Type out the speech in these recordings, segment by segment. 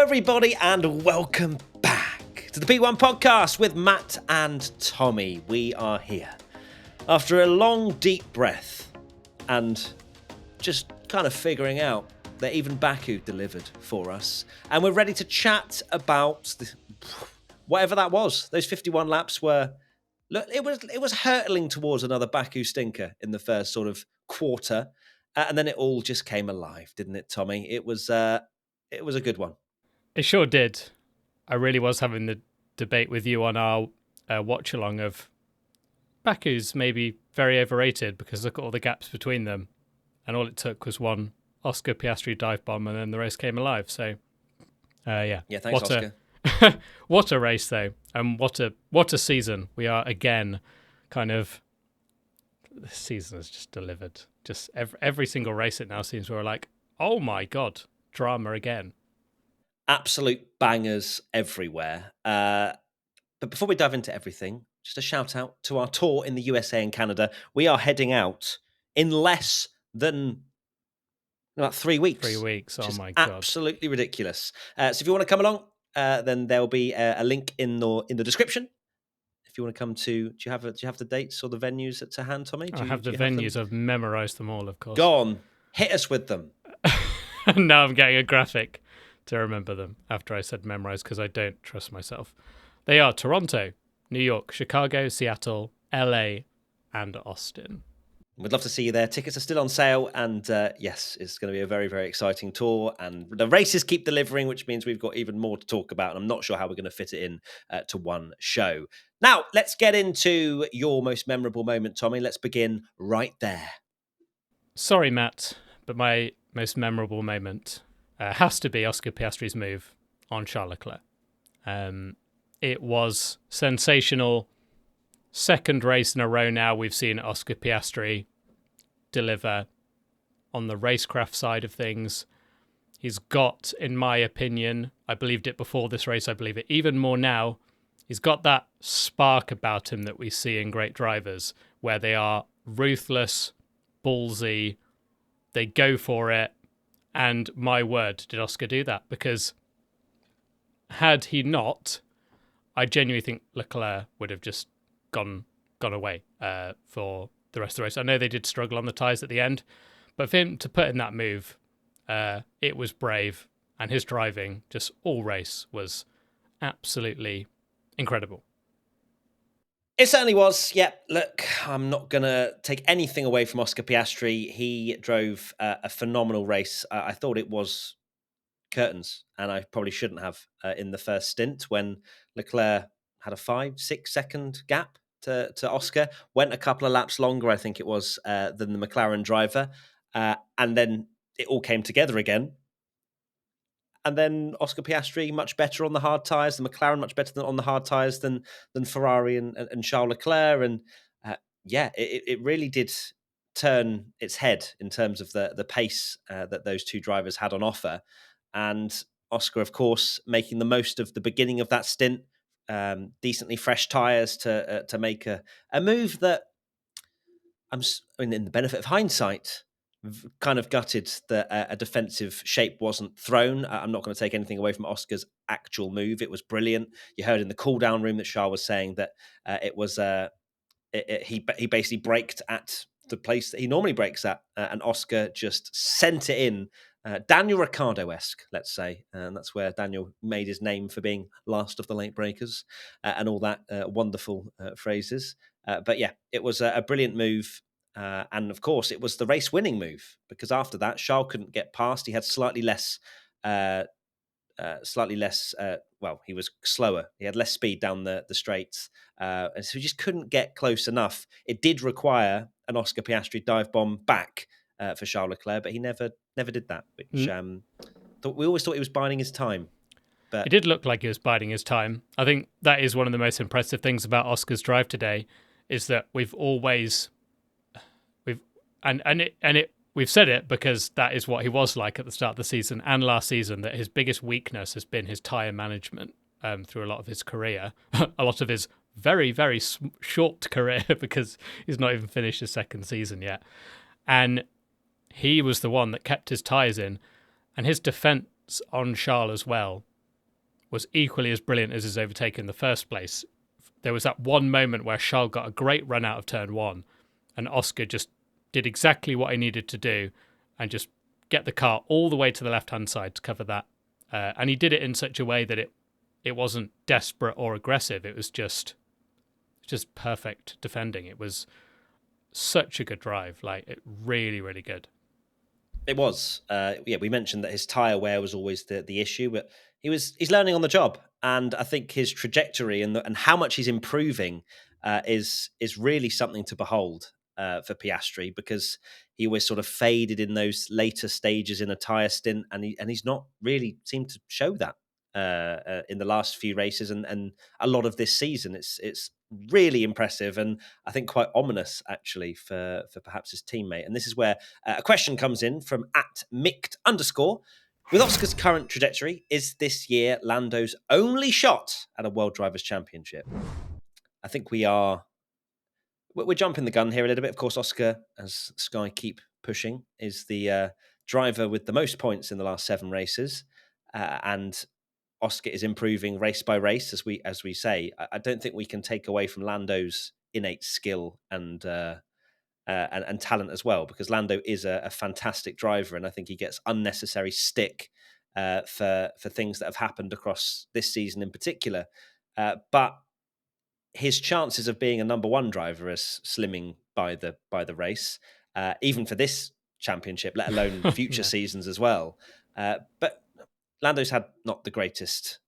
everybody, and welcome back to the P1 podcast with Matt and Tommy. We are here after a long, deep breath and just kind of figuring out that even Baku delivered for us. And we're ready to chat about whatever that was. Those 51 laps were... Look, it was hurtling towards another Baku stinker in the first sort of quarter. And then it all just came alive, didn't it, Tommy? It was a good one. It sure did. I really was having the debate with you on our watch-along of Baku's maybe very overrated because look at all the gaps between them. And all it took was one Oscar Piastri dive bomb and then the race came alive. So, yeah. Yeah, thanks, Oscar. What a race, though. And what a season. We are, again, kind of... The season has just delivered. Just every single race it now seems we're like, oh my God, drama again. Absolute bangers everywhere. But before we dive into everything, just a shout out to our tour in the USA and Canada. We are heading out in less than about 3 weeks. 3 weeks, oh my God. Absolutely ridiculous. So if you want to come along, then there will be a link in the description. If you want to come to, do you have the dates or the venues to hand, Tommy? I have the venues. I've memorised them all, of course. Go on, hit us with them. Now I'm getting a graphic to remember them after I said memorise because I don't trust myself. They are Toronto, New York, Chicago, Seattle, LA, and Austin. We'd love to see you there. Tickets are still on sale, and yes, it's going to be a very, very exciting tour. And the races keep delivering, which means we've got even more to talk about. And I'm not sure how we're going to fit it in to one show. Now, let's get into your most memorable moment, Tommy. Let's begin right there. Sorry, Matt, but my most memorable moment has to be Oscar Piastri's move on Charles Leclerc. It was sensational. Second race in a row now we've seen Oscar Piastri deliver on the racecraft side of things. He's got, in my opinion, I believed it before this race, I believe it even more now, he's got that spark about him that we see in great drivers, where they are ruthless, ballsy, they go for it, and my word, did Oscar do that? Because had he not, I genuinely think Leclerc would have just gone away for the rest of the race. I know they did struggle on the tyres at the end, but for him to put in that move, it was brave, and his driving, just all race, was absolutely incredible. It certainly was. Yeah, look, I'm not going to take anything away from Oscar Piastri. He drove a phenomenal race. I thought it was curtains, and I probably shouldn't have in the first stint when Leclerc had a 5-6 second gap to Oscar, went a couple of laps longer, I think it was, than the McLaren driver. And then it all came together again. And then Oscar Piastri much better on the hard tyres, the McLaren much better on the hard tyres than Ferrari and Charles Leclerc. And it really did turn its head in terms of the pace that those two drivers had on offer. And Oscar, of course, making the most of the beginning of that stint, decently fresh tyres to make a move that, in the benefit of hindsight, kind of gutted that a defensive shape wasn't thrown. I'm not going to take anything away from Oscar's actual move. It was brilliant. You heard in the cool-down room that Charles was saying that it was he basically braked at the place that he normally brakes at, and Oscar just sent it in. Daniel Ricciardo-esque, let's say, and that's where Daniel made his name for being last of the late breakers and all that wonderful phrases. But yeah, it was a brilliant move. And of course, it was the race-winning move because after that, Charles couldn't get past. He had slightly less. He was slower. He had less speed down the straights, and so he just couldn't get close enough. It did require an Oscar Piastri dive bomb back for Charles Leclerc, but he never did that. Which we always thought he was biding his time. But it did look like he was biding his time. I think that is one of the most impressive things about Oscar's drive today, is that we've said it because that is what he was like at the start of the season and last season, that his biggest weakness has been his tyre management through a lot of his career, a lot of his very, very short career because he's not even finished his second season yet. And he was the one that kept his tyres in, and his defence on Charles as well was equally as brilliant as his overtake in the first place. There was that one moment where Charles got a great run out of turn one, and Oscar just did exactly what he needed to do and just get the car all the way to the left-hand side to cover that. And he did it in such a way that it wasn't desperate or aggressive. It was just perfect defending. It was such a good drive. Like, really, really good. It was. We mentioned that his tyre wear was always the issue, but he's learning on the job, and I think his trajectory and how much he's improving is really something to behold for Piastri, because he always sort of faded in those later stages in a tyre stint, and he's not really seemed to show that in the last few races and a lot of this season. It's really impressive, and I think quite ominous actually for perhaps his teammate. And this is where a question comes in from @mict_. With Oscar's current trajectory, is this year Lando's only shot at a World Drivers' Championship? I think we're jumping the gun here a little bit. Of course, Oscar, as Sky keep pushing, is the driver with the most points in the last 7 races, and Oscar is improving race by race, as we say. I don't think we can take away from Lando's innate skill and talent as well, because Lando is a fantastic driver, and I think he gets unnecessary stick for things that have happened across this season in particular. But his chances of being a number one driver are slimming by the race, even for this championship, let alone future seasons as well. But Lando's had not the greatest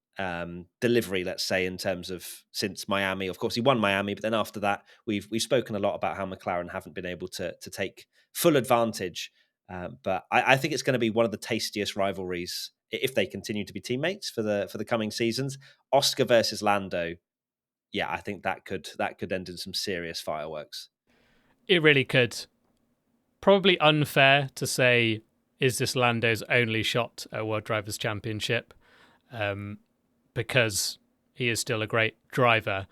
delivery, let's say, in terms of since Miami. Of course, he won Miami, but then after that, we've spoken a lot about how McLaren haven't been able to take full advantage. But I think it's going to be one of the tastiest rivalries if they continue to be teammates for the coming seasons. Oscar versus Lando. Yeah, I think that could end in some serious fireworks. It really could. Probably unfair to say, is this Lando's only shot at World Drivers' Championship? Because he is still a great driver.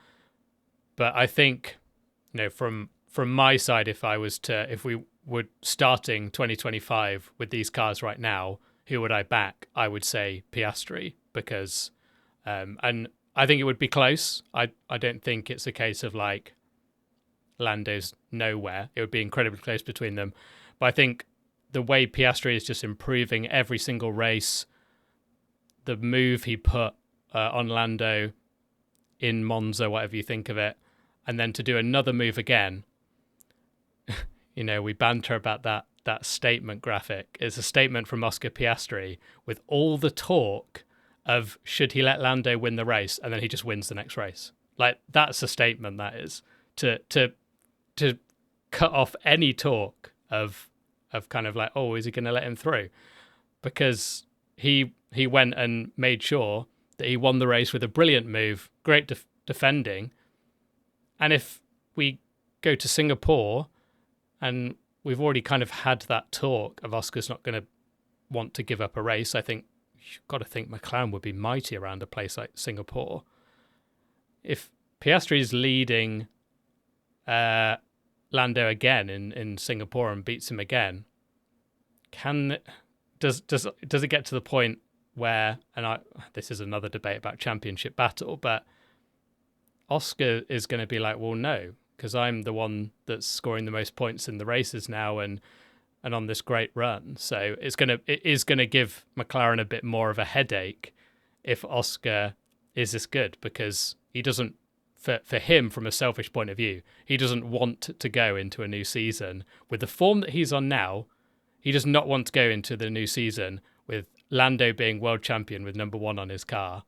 But I think, from my side, if we were starting 2025 with these cars right now, who would I back? I would say Piastri, because, and I think it would be close. I don't think it's a case of like Lando's nowhere. It would be incredibly close between them. But I think the way Piastri is just improving every single race, the move he put on Lando in Monza, whatever you think of it, and then to do another move again. We banter about that statement graphic. It's a statement from Oscar Piastri with all the talk of should he let Lando win the race, and then he just wins the next race. Like, that's a statement, that is. To cut off any talk of kind of like, oh, is he going to let him through? Because he went and made sure that he won the race with a brilliant move, great defending. And if we go to Singapore, and we've already kind of had that talk of Oscar's not going to want to give up a race, I think you've got to think McLaren would be mighty around a place like Singapore. If Piastri is leading Lando again in Singapore and beats him again, does it get to the point where, and this is another debate about championship battle, but Oscar is going to be like, well, no, because I'm the one that's scoring the most points in the races now and on this great run. So it is going to give McLaren a bit more of a headache if Oscar is this good, because he doesn't, for him, from a selfish point of view, he doesn't want to go into a new season with the form that he's on now. He does not want to go into the new season with Lando being world champion with number one on his car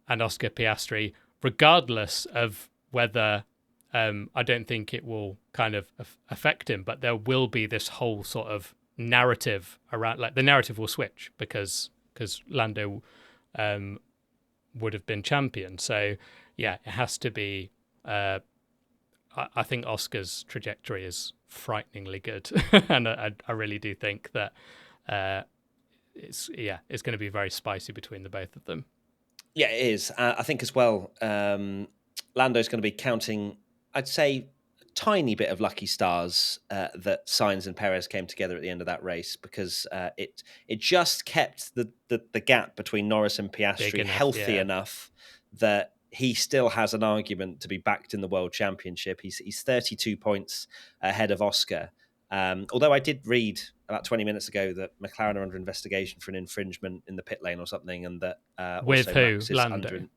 and Oscar Piastri, regardless of whether, I don't think it will kind of affect him, but there will be this whole sort of narrative around, like the narrative will switch because Lando would have been champion. So yeah, it has to be. I think Oscar's trajectory is frighteningly good, and I really do think that it's going to be very spicy between the both of them. Yeah, it is. I think as well, Lando's going to be counting, I'd say, tiny bit of lucky stars that Sainz and Perez came together at the end of that race, because it just kept the gap between Norris and Big Piastri enough, healthy yeah. enough that he still has an argument to be backed in the World Championship. He's 32 points ahead of Oscar. Although I did read about 20 minutes ago that McLaren are under investigation for an infringement in the pit lane or something, and that With also who? Max is Lando?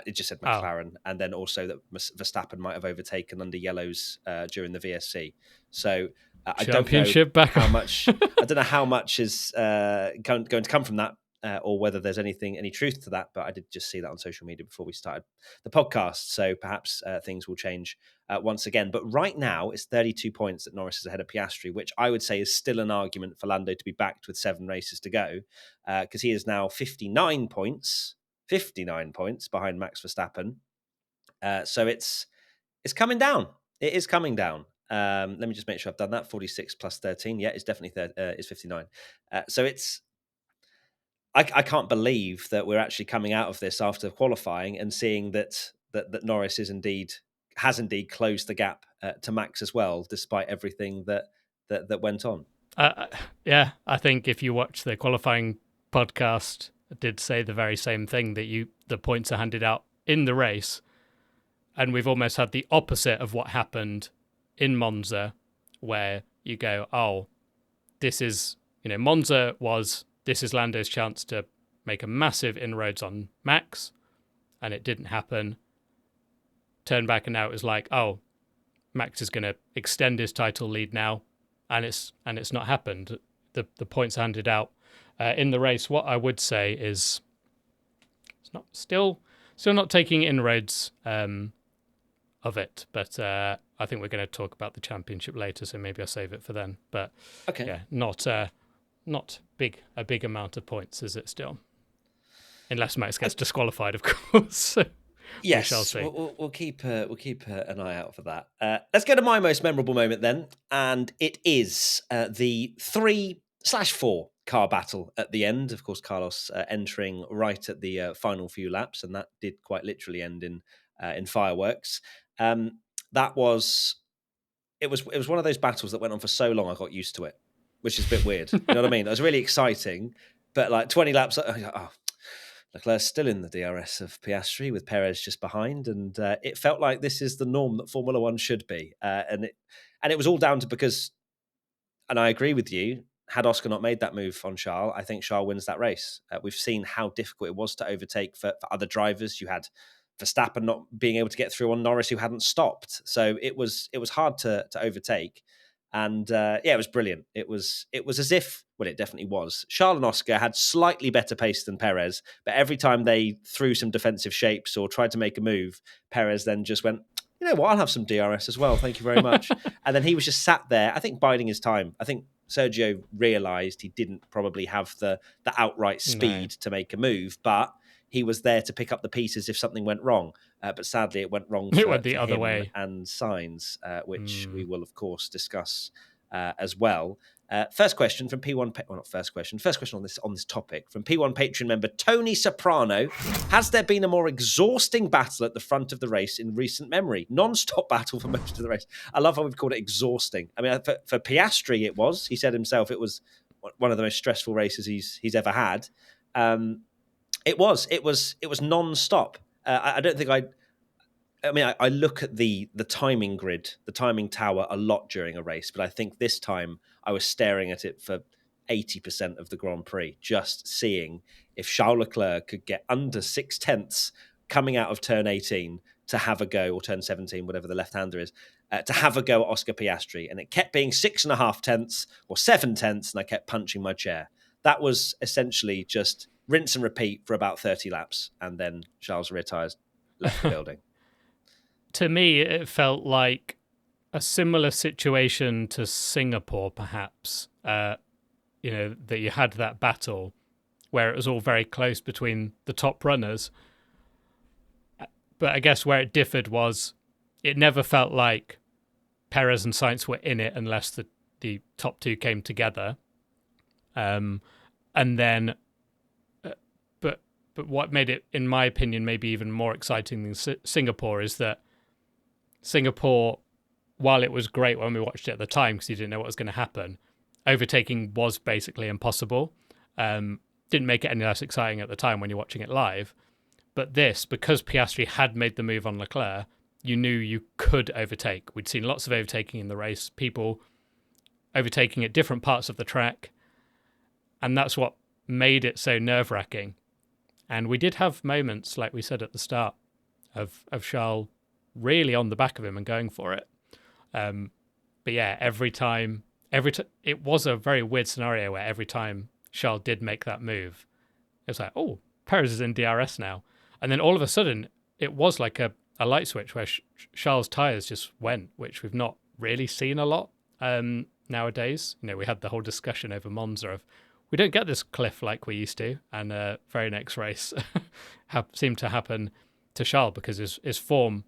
it just said Oh, McLaren, and then also that Verstappen might have overtaken under yellows during the VSC. So I don't know championship back. how much. I don't know how much is going to come from that, or whether there's any truth to that. But I did just see that on social media before we started the podcast. So perhaps things will change once again. But right now, it's 32 points that Norris is ahead of Piastri, which I would say is still an argument for Lando to be backed with 7 races to go, because he is now 59 points behind Max Verstappen. So it's coming down. It is coming down. Let me just make sure I've done that. 46 plus 13. Yeah, it's definitely it's 59. So it's I can't believe that we're actually coming out of this after qualifying and seeing that Norris has indeed closed the gap to Max as well, despite everything that went on. Yeah, I think if you watch the qualifying podcast, I did say the very same thing, that the points are handed out in the race, and we've almost had the opposite of what happened in Monza, where you go, oh, this is this is Lando's chance to make a massive inroads on Max, and it didn't happen. Turn back, and now it was like, oh, Max is going to extend his title lead now, and it's not happened. The points handed out in the race. What I would say is, it's not still not taking inroads of it, but I think we're going to talk about the championship later, so maybe I'll save it for then. But okay, yeah, not a big amount of points, is it still? Unless Max gets disqualified, of course. yes, we shall see. We'll keep an eye out for that. Let's go to my most memorable moment then, and it is the 3/4 car battle at the end. Of course, Carlos entering right at the final few laps, and that did quite literally end in fireworks. That was it was one of those battles that went on for so long I got used to it, which is a bit weird. You know what I mean? It was really exciting, but like 20 laps, oh, Leclerc's still in the DRS of Piastri with Perez just behind, and it felt like this is the norm that Formula One should be. And it was all down to because, and I agree with you, had Oscar not made that move on Charles, I think Charles wins that race. We've seen how difficult it was to overtake for other drivers. You had Verstappen not being able to get through on Norris, who hadn't stopped. So it was hard to overtake. And it was brilliant. It was as if, well, it definitely was. Charles and Oscar had slightly better pace than Perez, but every time they threw some defensive shapes or tried to make a move, Perez then just went, you know what, I'll have some DRS as well. Thank you very much. And then he was just sat there, I think, biding his time. I think Sergio realised he didn't probably have the outright speed to make a move, but he was there to pick up the pieces if something went wrong. But sadly, it went wrong for the other him way. and Sainz, which we will, of course, discuss as well. First question from P1. Well, not first question. First question on this topic from P1 Patreon member Tony Soprano. Has there been a more exhausting battle at the front of the race in recent memory? Non-stop battle for most of the race. I love how we've called it exhausting. I mean, for Piastri, it was. He said himself it was one of the most stressful races he's ever had. It was non-stop. I don't think I look at the timing grid, the timing tower a lot during a race, but I think this time I was staring at it for 80% of the Grand Prix, just seeing if Charles Leclerc could get under 0.6 coming out of turn 18 to have a go, or turn 17, whatever the left-hander is, to have a go at Oscar Piastri. And it kept being 6.5 tenths or 7 tenths, and I kept punching my chair. That was essentially just rinse and repeat for about 30 laps, and then Charles rear tyres left the building. To me, it felt like a similar situation to Singapore, perhaps. That you had that battle where it was all very close between the top runners. But I guess where it differed was it never felt like Perez and Sainz were in it unless the top two came together. And then, but what made it, in my opinion, maybe even more exciting than Singapore is that Singapore, while it was great when we watched it at the time because you didn't know what was going to happen, overtaking was basically impossible. Didn't make it any less exciting at the time when you're watching it live. But this, because Piastri had made the move on Leclerc, you knew you could overtake. We'd seen lots of overtaking in the race, people overtaking at different parts of the track. And that's what made it so nerve-wracking. And we did have moments, like we said at the start, of Charles really on the back of him and going for it. But yeah, every time, it was a very weird scenario where every time Charles did make that move, it was like, oh, Perez is in DRS now. And then all of a sudden, it was like a light switch where Charles' tyres just went, which we've not really seen a lot nowadays. You know, we had the whole discussion over Monza of, we don't get this cliff like we used to. And very next race seemed to happen to Charles because his form,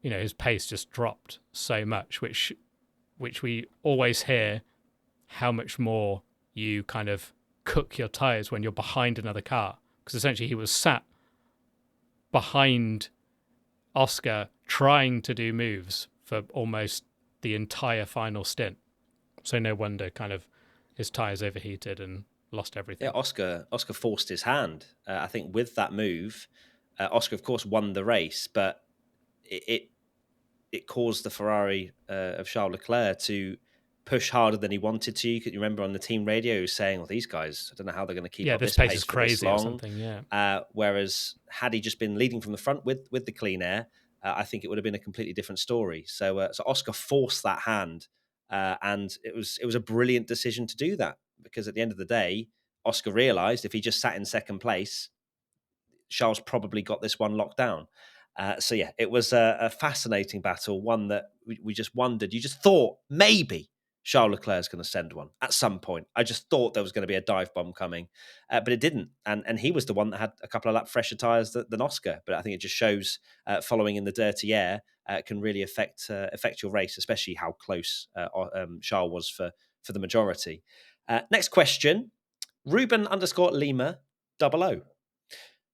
his pace just dropped so much, which we always hear how much more you kind of cook your tyres when you're behind another car. Because essentially he was sat behind Oscar trying to do moves for almost the entire final stint. So no wonder kind of his tyres overheated and lost everything. Yeah, Oscar forced his hand. I think with that move, Oscar, of course, won the race, but it caused the Ferrari of Charles Leclerc to push harder than he wanted to. You remember on the team radio, he was saying, well, these guys, I don't know how they're going to keep up this pace is for crazy this long. Or something, yeah. Whereas had he just been leading from the front with the clean air, I think it would have been a completely different story. So Oscar forced that hand, and it was a brilliant decision to do that, because at the end of the day, Oscar realised if he just sat in second place, Charles probably got this one locked down. So yeah, it was a fascinating battle, one that we just wondered. You just thought maybe Charles Leclerc is going to send one at some point. I just thought there was going to be a dive bomb coming, but it didn't. And he was the one that had a couple of lap fresher tyres than Oscar. But I think it just shows following in the dirty air can really affect your race, especially how close Charles was for the majority. Next question, Ruben_Lima 00.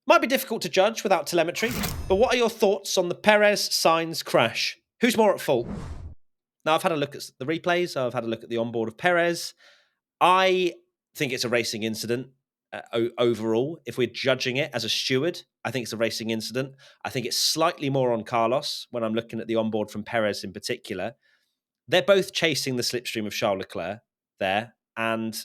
Might be difficult to judge without telemetry, but what are your thoughts on the Perez-Sainz crash? Who's more at fault? Now, I've had a look at the replays. I've had a look at the onboard of Perez. I think it's a racing incident overall. If we're judging it as a steward, I think it's a racing incident. I think it's slightly more on Carlos when I'm looking at the onboard from Perez in particular. They're both chasing the slipstream of Charles Leclerc there, and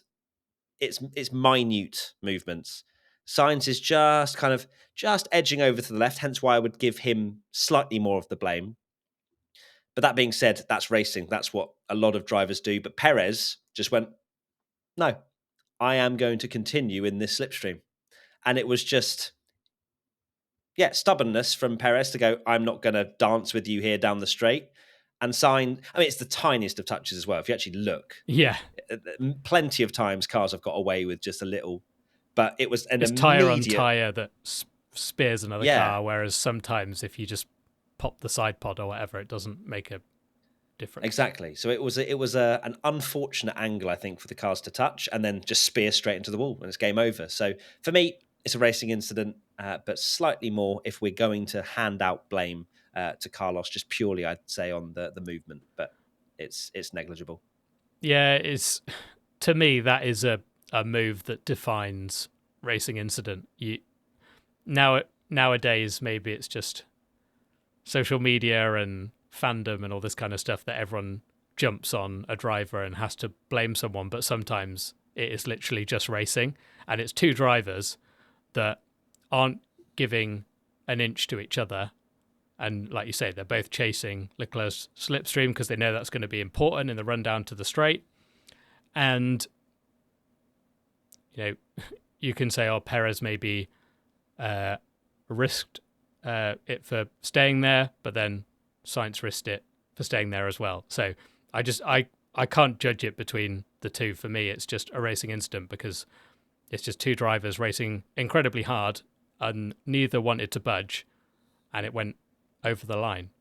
it's minute movements. Sainz is just edging over to the left, hence why I would give him slightly more of the blame. But that being said, that's racing. That's what a lot of drivers do. But Perez just went, no, I am going to continue in this slipstream. And it was just, stubbornness from Perez to go, I'm not going to dance with you here down the straight. And Sainz, it's the tiniest of touches as well. If you actually look. Yeah. Plenty of times cars have got away with just a little. But it was an immediate... tyre on tyre that spears another car, whereas sometimes if you just pop the side pod or whatever, it doesn't make a difference. Exactly. So it was an unfortunate angle, I think, for the cars to touch and then just spear straight into the wall and it's game over. So for me, it's a racing incident, but slightly more if we're going to hand out blame to Carlos, just purely, I'd say, on the movement. But it's negligible. Yeah, to me, that is a move that defines racing incident. Nowadays, maybe it's just social media and fandom and all this kind of stuff that everyone jumps on a driver and has to blame someone, but sometimes it is literally just racing, and it's two drivers that aren't giving an inch to each other. And like you say, they're both chasing Leclerc's slipstream because they know that's going to be important in the run down to the straight. And, you can say, oh, Perez maybe risked it for staying there, but then Sainz risked it for staying there as well. So I can't judge it between the two. For me, it's just a racing incident because it's just two drivers racing incredibly hard and neither wanted to budge, and it went over the line.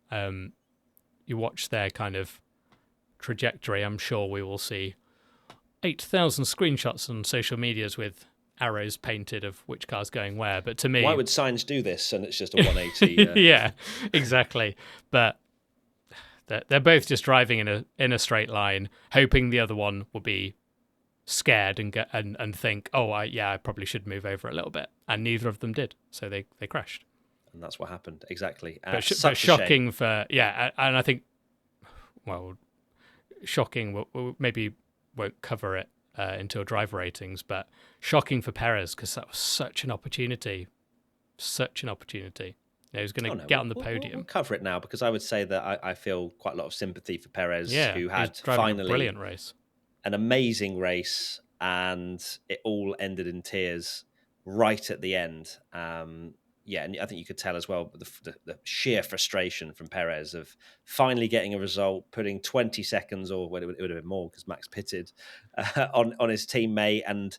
You watch their kind of trajectory. I'm sure we will see 8,000 screenshots on social medias with arrows painted of which car's going where. But to me, why would Sainz do this? And it's just a 180. Yeah, exactly. But They're both just driving in a straight line, hoping the other one will be scared and think, oh, I probably should move over a little bit, and neither of them did, so they crashed. And that's what happened exactly. But shocking for and I think, well, shocking. We'll maybe won't cover it until driver ratings, but shocking for Perez because that was such an opportunity. He was going to get on the podium. We'll cover it now because I would say that I feel quite a lot of sympathy for Perez, who had finally a brilliant race, an amazing race, and it all ended in tears right at the end. And I think you could tell as well the sheer frustration from Perez of finally getting a result, putting 20 seconds, or it would have been more because Max pitted, on his teammate, and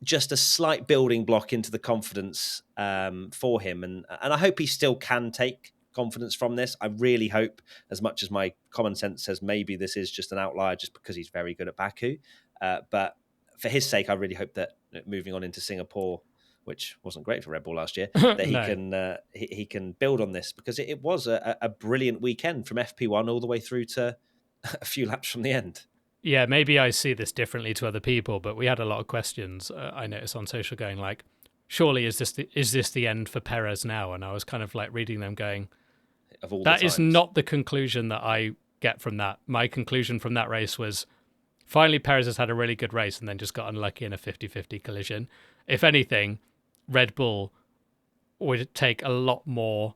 just a slight building block into the confidence for him. And I hope he still can take confidence from this. I really hope, as much as my common sense says maybe this is just an outlier just because he's very good at Baku. But for his sake, I really hope that moving on into Singapore, which wasn't great for Red Bull last year, that he can build on this, because it was a brilliant weekend from FP1 all the way through to a few laps from the end. Yeah, maybe I see this differently to other people, but we had a lot of questions. I noticed on social going like, surely is this the end for Perez now? And I was kind of like reading them going, that is not the conclusion that I get from that. My conclusion from that race was finally Perez has had a really good race and then just got unlucky in a 50-50 collision. If anything, Red Bull would take a lot more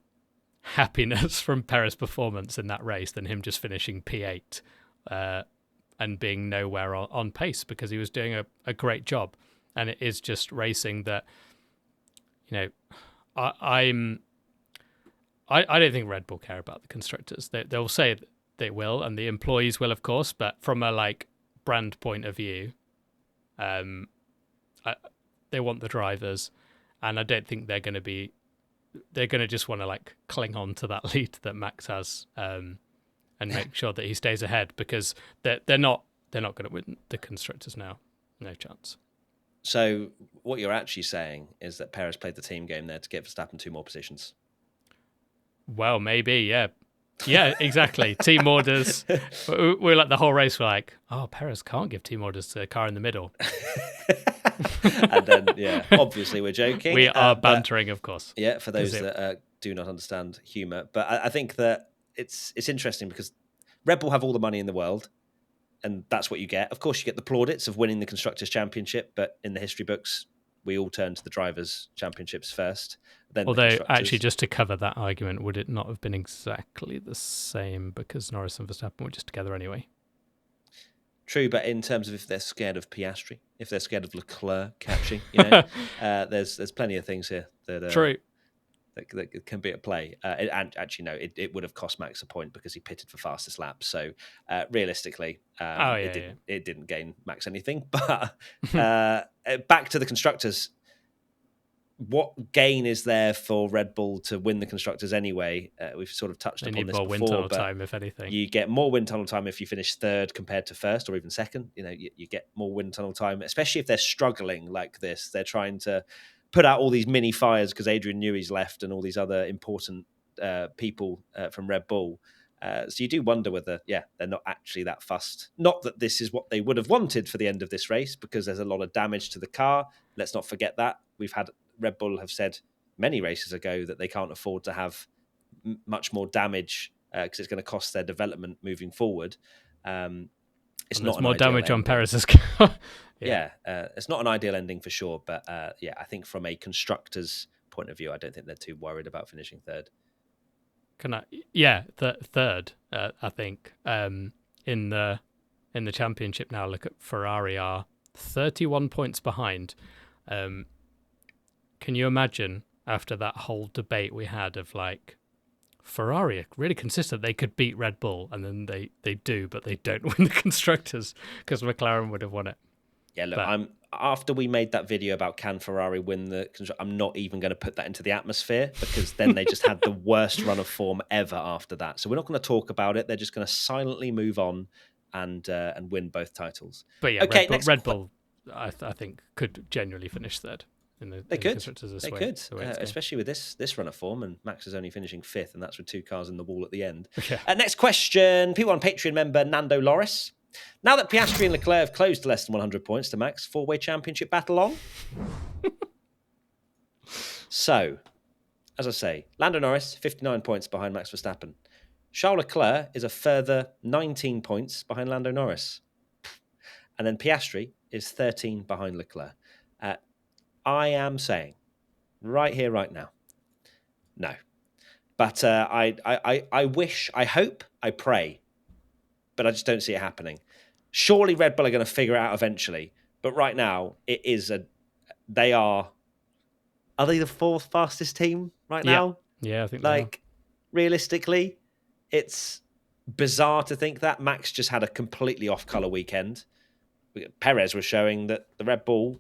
happiness from Perez's performance in that race than him just finishing P8. And being nowhere on pace, because he was doing a great job. And it is just racing that, I don't think Red Bull care about the constructors. They'll say they will, and the employees will, of course, but from a brand point of view, they want the drivers, and I don't think they're going to just want to cling on to that lead that Max has, and make sure that he stays ahead, because they're not going to win the constructors now. No chance. So what you're actually saying is that Perez played the team game there to get Verstappen 2 more positions. Well, maybe, yeah. Yeah, exactly. Team orders. We're the whole race, we're like, oh, Perez can't give team orders to the car in the middle. And then, obviously we're joking. We are bantering, of course. Yeah, for those that do not understand humour. But I think that it's interesting because Red Bull have all the money in the world, and that's what you get. Of course, you get the plaudits of winning the Constructors' Championship, but in the history books, we all turn to the Drivers' Championships first. Then although, actually, just to cover that argument, would it not have been exactly the same because Norris and Verstappen were just together anyway? True, but in terms of if they're scared of Piastri, if they're scared of Leclerc catching, there's plenty of things here that true. That can be at play. It would have cost Max a point because he pitted for fastest lap. So realistically, it didn't gain Max anything. But back to the constructors. What gain is there for Red Bull to win the constructors anyway? We've sort of touched upon this before. They need more wind tunnel time, if anything. You get more wind tunnel time if you finish third compared to first or even second. You get more wind tunnel time, especially if they're struggling like this. They're trying to put out all these mini fires because Adrian Newey's left and all these other important people from Red Bull. So you do wonder whether, they're not actually that fussed. Not that this is what they would have wanted for the end of this race, because there's a lot of damage to the car. Let's not forget that. Red Bull have said many races ago that they can't afford to have much more damage because it's going to cost their development moving forward. It's not more damage on Perez's car. It's not an ideal ending for sure, but I think from a constructor's point of view, I don't think they're too worried about finishing third. Third. I think in the championship now. Look at Ferrari are 31 points behind. Can you imagine after that whole debate we had of Ferrari are really consistent, they could beat Red Bull, and then they do, but they don't win the constructors because McLaren would have won it. Yeah, look, after we made that video about can Ferrari win the constructors, I'm not even going to put that into the atmosphere, because then they just had the worst run of form ever after that. So we're not going to talk about it. They're just going to silently move on and win both titles. But yeah, okay, Red Bull I think could genuinely finish third in the They could. constructors this They way. could, The way it's going. especially with this run of form, and Max is only finishing 5th, and that's with 2 cars in the wall at the end. Yeah. Next question. P1 Patreon member Nando Loris. Now that Piastri and Leclerc have closed to less than 100 points to Max, 4-way championship battle on? So, as I say, Lando Norris, 59 points behind Max Verstappen. Charles Leclerc is a further 19 points behind Lando Norris. And then Piastri is 13 behind Leclerc. I am saying, right here, right now, no. But I wish, I hope, I pray, but I just don't see it happening. Surely Red Bull are going to figure it out eventually. But right now, they are they the 4th fastest team right now? Yeah, I think realistically, it's bizarre to think that. Max just had a completely off-colour weekend. Perez was showing that the Red Bull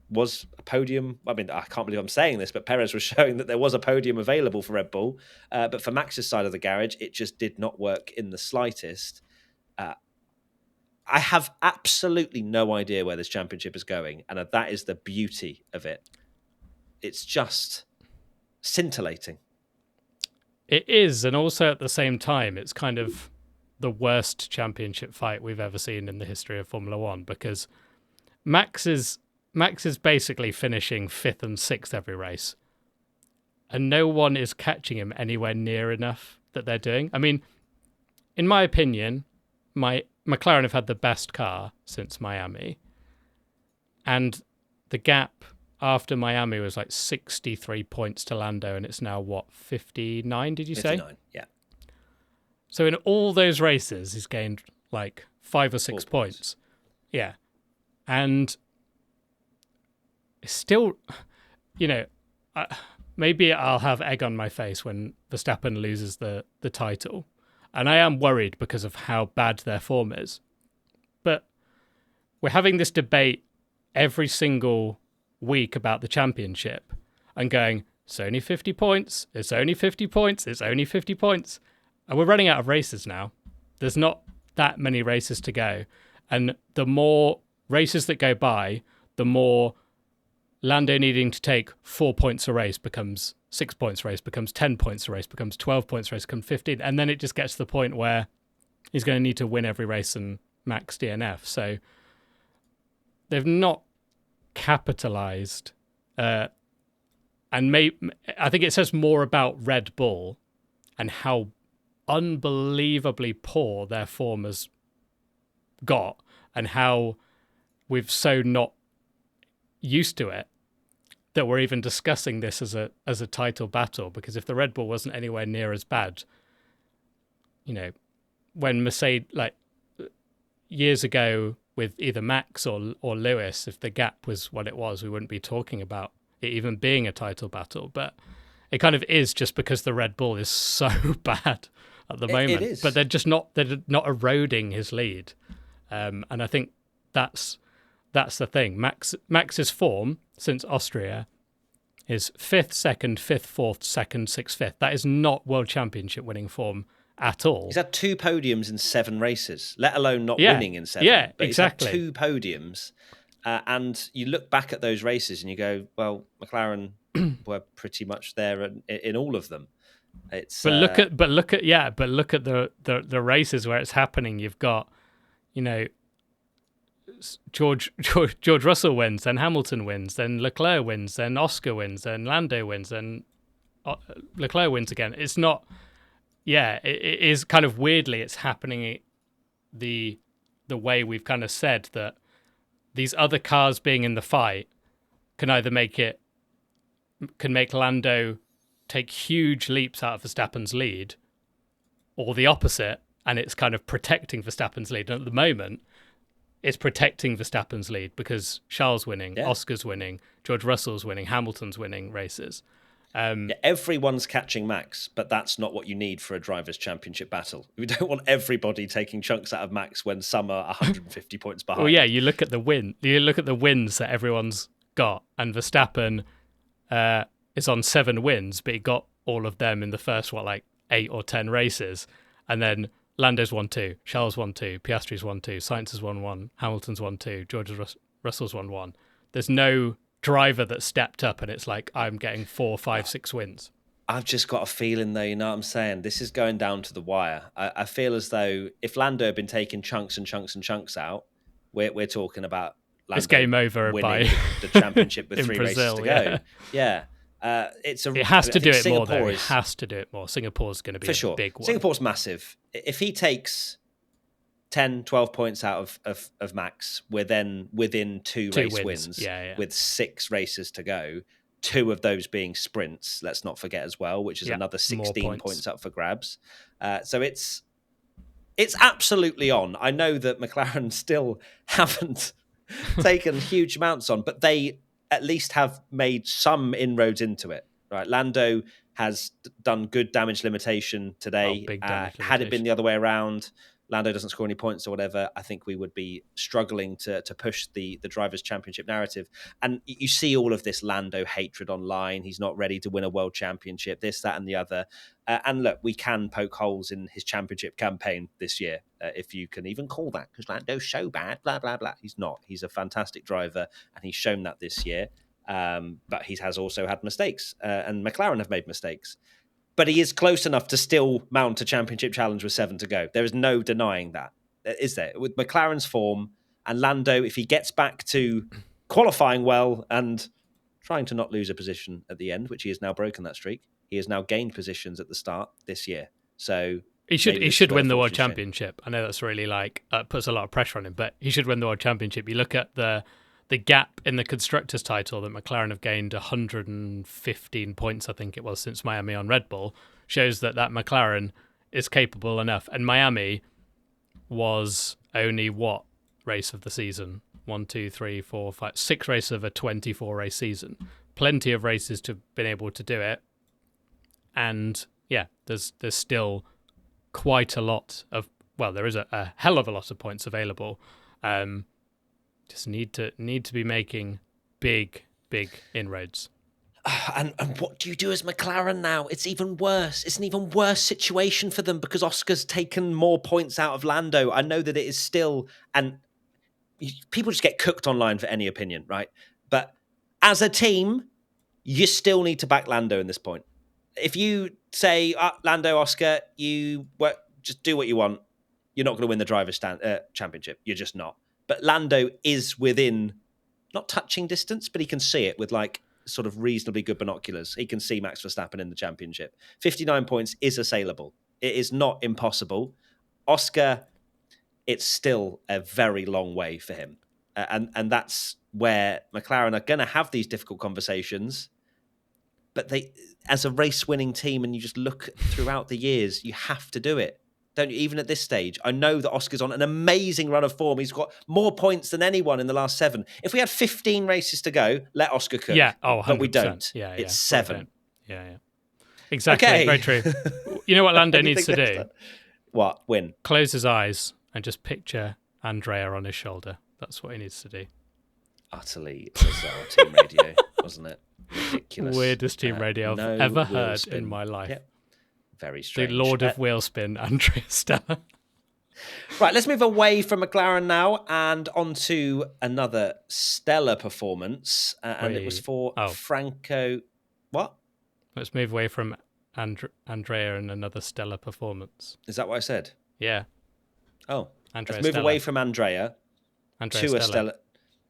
was a podium. I mean, I can't believe I'm saying this, but Perez was showing that there was a podium available for Red Bull. But for Max's side of the garage, it just did not work in the slightest. I have absolutely no idea where this championship is going, and that is the beauty of it. It's just scintillating. It is, and also at the same time, it's kind of the worst championship fight we've ever seen in the history of Formula One, because Max is basically finishing 5th and 6th every race, and no one is catching him anywhere near enough that they're doing. I mean, in my opinion, McLaren have had the best car since Miami, and the gap after Miami was like 63 points to Lando, and it's now, what, 59, did you 59, say? 59, yeah. So in all those races, he's gained like 5 or 6 points. Yeah. And it's still, maybe I'll have egg on my face when Verstappen loses the title. And I am worried because of how bad their form is. But we're having this debate every single week about the championship and going, it's only 50 points, it's only 50 points, it's only 50 points. And we're running out of races now. There's not that many races to go. And the more races that go by, the more Lando needing to take 4 points a race becomes 6 points a race, becomes 10 points a race, becomes 12 points a race, becomes 15. And then it just gets to the point where he's going to need to win every race and max DNF. So they've not capitalized. And I think it says more about Red Bull and how unbelievably poor their form has got, and how we've so not used to it that we're even discussing this as a title battle. Because if the Red Bull wasn't anywhere near as bad, when Mercedes, like years ago with either Max or Lewis, if the gap was what it was, we wouldn't be talking about it even being a title battle. But it kind of is, just because the Red Bull is so bad at the moment. It is. But they're not eroding his lead. And I think that's the thing. Max's form since Austria is 5th, 2nd, 5th, 4th, 2nd, 6th, 5th. That is not World Championship winning form at all. He's had 2 podiums in 7 races, let alone not winning in 7. Yeah, but exactly. He's had 2 podiums. And you look back at those races and you go, well, McLaren were pretty much there in all of them. Look at the races where it's happening. You've got, George Russell wins, then Hamilton wins, then Leclerc wins, then Oscar wins, then Lando wins, then Leclerc wins again. It's not, it is kind of weirdly, it's happening the way we've kind of said that these other cars being in the fight can make Lando take huge leaps out of Verstappen's lead, or the opposite, and it's kind of protecting Verstappen's lead. And at the moment, it's protecting Verstappen's lead because Charles winning, Oscar's winning, George Russell's winning, Hamilton's winning races. Everyone's catching Max, but that's not what you need for a drivers' championship battle. We don't want everybody taking chunks out of Max when some are 150 points behind. Well, yeah, you look at the wins that everyone's got, and Verstappen is on 7 wins, but he got all of them in the first 8 or 10 races, and then Lando's won 2, Charles won 2, Piastri's won 2, Sainz has won 1, Hamilton's won 2, George Russell's won 1. There's no driver that stepped up, and it's like I'm getting 4, 5, 6 wins. I've just got a feeling, though, you know what I'm saying? This is going down to the wire. I feel as though if Lando had been taking chunks and chunks and chunks out, we're talking about Lando It's game over winning by the championship with in 3 Brazil, races to go. Yeah. It has to do it more, though. It is, has to do it more. Singapore's going to be for sure. big one. Singapore's massive. If he takes 10, 12 points out of Max, we're then within 2 race wins with 6 races to go. 2 of those being sprints, let's not forget as well, which is another 16 points up for grabs. So it's absolutely on. I know that McLaren still haven't taken huge amounts on, but they at least have made some inroads into it. Right, Lando has done good damage limitation today. Big damage limitation. Had it been the other way around, Lando doesn't score any points or whatever, I think we would be struggling to push the Drivers' Championship narrative. And you see all of this Lando hatred online. He's not ready to win a world championship, this, that, and the other. And look, we can poke holes in his championship campaign this year, if you can even call that, because Lando's so bad, blah, blah, blah. He's not. He's a fantastic driver, and he's shown that this year. But he has also had mistakes, and McLaren have made mistakes. But he is close enough to still mount a championship challenge with 7 to go. There is no denying that, is there? With McLaren's form and Lando, if he gets back to qualifying well and trying to not lose a position at the end, which he has now broken that streak, he has now gained positions at the start this year. So he should win the World Championship. I know that's really puts a lot of pressure on him, but he should win the World Championship. You look at the gap in the Constructors' title that McLaren have gained 115 points, I think it was, since Miami on Red Bull, shows that McLaren is capable enough. And Miami was only what race of the season? 1, 2, 3, 4, 5, 6 races of a 24-race season. Plenty of races to have been able to do it. And yeah, there's still quite a lot of, well, there is a hell of a lot of points available. Just need to be making big inroads. And what do you do as McLaren now? It's even worse. It's an even worse situation for them because Oscar's taken more points out of Lando. I know that it is still, and people just get cooked online for any opinion, right? But as a team, you still need to back Lando in this point. If you say, Lando, Oscar, you just do what you want, you're not going to win the Drivers' Championship. You're just not. But Lando is within, not touching distance, but he can see it with sort of reasonably good binoculars. He can see Max Verstappen in the championship. 59 points is assailable. It is not impossible. Oscar, it's still a very long way for him. And that's where McLaren are going to have these difficult conversations. But they, as a race-winning team, and you just look throughout the years, you have to do it. Don't you? Even at this stage, I know that Oscar's on an amazing run of form. He's got more points than anyone in the last 7. If we had 15 races to go, let Oscar cook. Yeah, 100%. But we don't. Yeah, it's 7. Yeah. Exactly. Okay. Very true. You know what Lando needs to do? What? Win. Close his eyes and just picture Andrea on his shoulder. That's what he needs to do. Utterly bizarre team radio, wasn't it? Ridiculous. Weirdest team radio I've ever heard in my life. Yep. Very strange. The Lord of Wheel Spin, Andrea Stella. Right, let's move away from McLaren now and onto another stellar performance. And it was for Franco. What? Let's move away from Andrea and another stellar performance. Is that what I said? Yeah. Oh. Andrea let's move Stella. away from Andrea to a Stella.